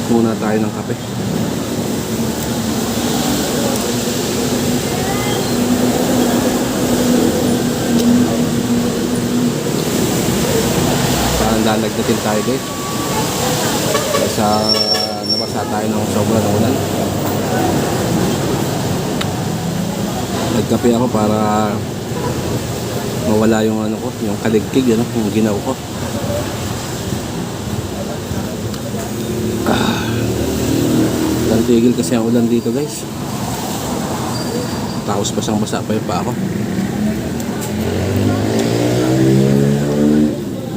muna tayo ng kape. Parang lalagdatin tayo guys. Sa nabasa tayo ng sobrang ulan. Nagkape ako para mawala yung ano ko, yung kaligkig, ano, yung ginaw ko. Tigil kasi ang ulan dito guys. Tapos basang basa pa yung pa ako.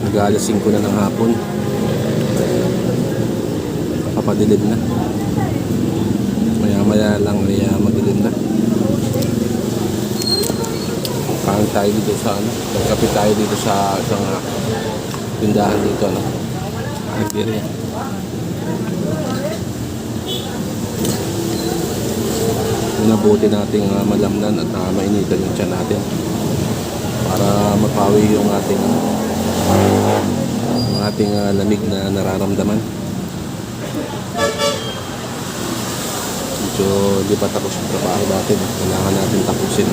Nag-alas 5 na ng hapon. Papadilim na. Maya maya lang ay madilim na. Kain tayo dito sa ano, nagkapit tayo dito sa isang tindahan dito, ano, Iberia. Nabuti nating malamnan at mainitan yung tiyan natin para mapawi yung ating lamig na nararamdaman. Medyo di pa tapos yung trabaho natin, kailangan natin tapusin.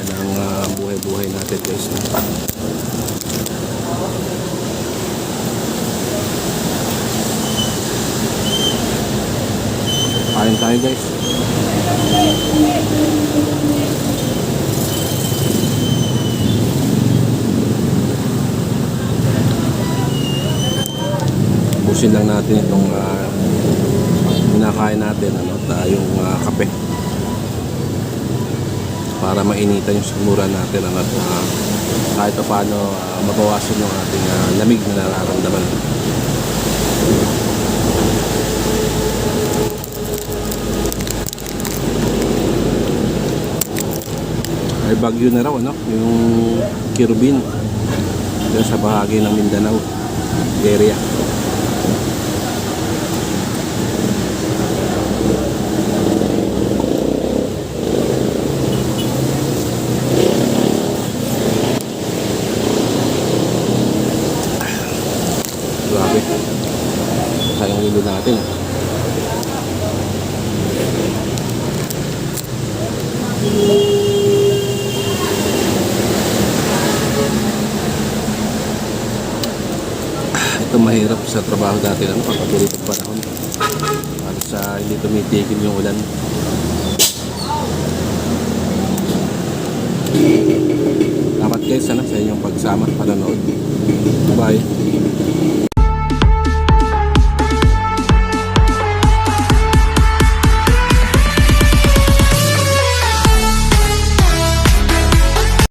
Yan ang buhay-buhay natin guys. Kain tayo guys. Pusin lang natin itong kinakain natin, ano, yung kape para mainitan yung sigmura natin, ano, at kahit pa paano mabawasan yung ating lamig na nararamdaman. Ay bagyo na raw, ano, yung Kirubin dyan sa bahagi ng Mindanao area. Grabe, sayang ulo natin. Ito mahirap sa trabaho natin, ano, kapag ganitong panahon para sa hindi tumitigil yung ulan. Salamat guys, ano, sa inyong pagsama, panonood. Bye.